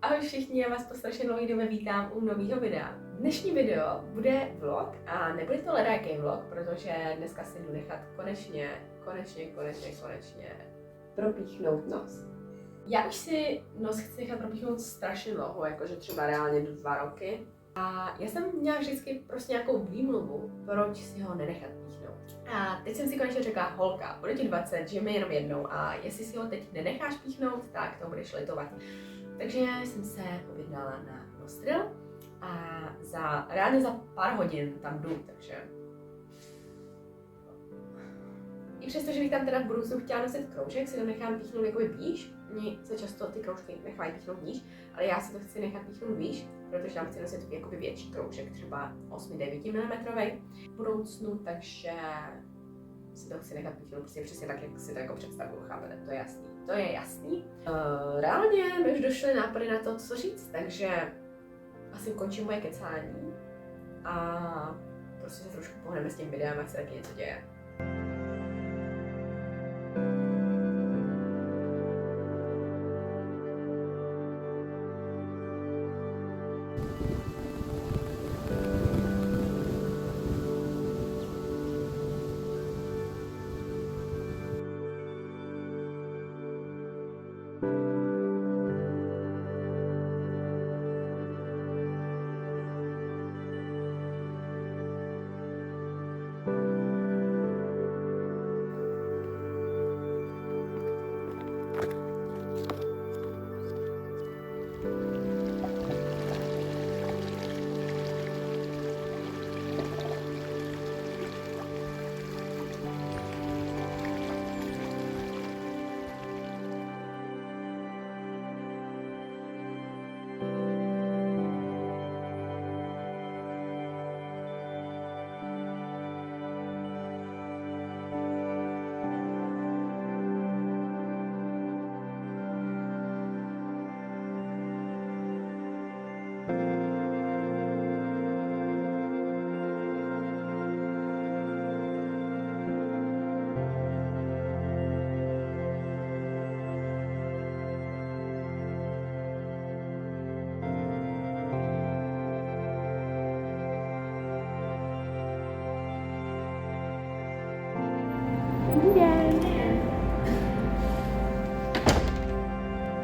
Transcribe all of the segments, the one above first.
Ahoj všichni, já vás po strašně dlouhé době vítám u nového videa. Dnešní video bude vlog a nebude to ledajaký vlog, protože dneska si jdu nechat konečně propíchnout nos. Já už si nos chci nechat propíchnout strašně dlouho, jakože třeba reálně 2 roky. A já jsem měla vždycky prostě nějakou výmluvu, proč si ho nenechat píchnout. A teď jsem si konečně řekla, holka, bude ti 20, žijeme jenom jednou a jestli si ho teď nenecháš píchnout, tak to budeš litovat. Takže jsem se objednala na Nostril a reálně za pár hodin tam jdu, takže... I přesto, že bych tam teda v budoucnu chtěla nosit kroužek, si to nechám píchnout jakoby výš. Mně se často ty kroužky nechají píchnout níž, ale já si to chci nechat píchnout výš, protože tam chci nosit jakoby větší kroužek, třeba 8-9 mm v budoucnu, takže si to chci nechat píchnout prostě přesně tak, jak si to jako představuju, chápete, to je jasný. To je jasný. Reálně mi už došly nápady na to, co říct, takže asi ukončím moje kecání a prostě se trošku pohneme s tím videem, ať se taky něco děje.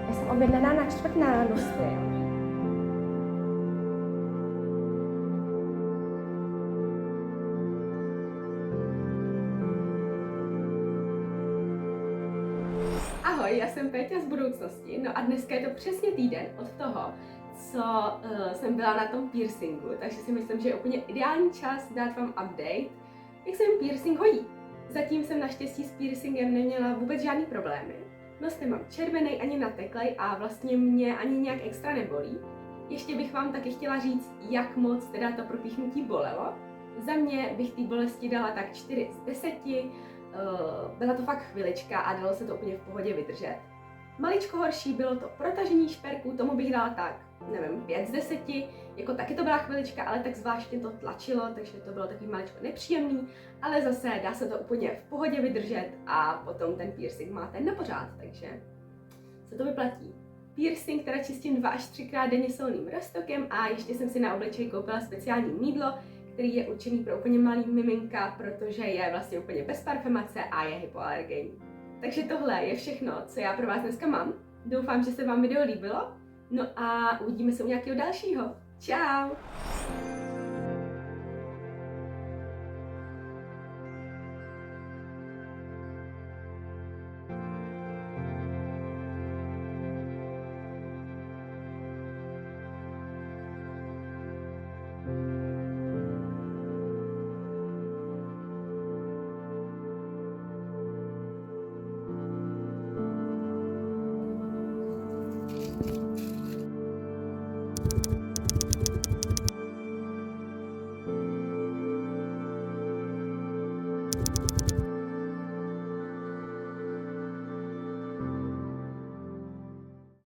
Já jsem objednaná na 4 na Nostril. Ahoj, já jsem Péťa z budoucnosti, no a dneska je to přesně týden od toho, co jsem byla na tom piercingu, takže si myslím, že je úplně ideální čas dát vám update, jak se mi piercing hodí. Zatím jsem naštěstí s piercingem neměla vůbec žádný problémy. Nos nemám červený ani nateklej a vlastně mě ani nějak extra nebolí. Ještě bych vám taky chtěla říct, jak moc teda to propíchnutí bolelo. Za mě bych té bolesti dala tak 4 z 10, byla to fakt chvilička a dalo se to úplně v pohodě vydržet. Maličko horší bylo to protažení šperků, tomu bych dala tak, nevím, 5 z 10, jako taky to byla chvilička, ale tak zvláštně to tlačilo, takže to bylo takový maličko nepříjemný, ale zase dá se to úplně v pohodě vydržet a potom ten piercing máte na pořád, takže se to vyplatí. Piercing teda čistím 2 až 3krát denně solným roztokem a ještě jsem si na obličej koupila speciální mýdlo, který je určený pro úplně malý miminka, protože je vlastně úplně bez parfemace a je hypoalergenní. Takže tohle je všechno, co já pro vás dneska mám. Doufám, že se vám video líbilo. No a uvidíme se u nějakého dalšího. Čau!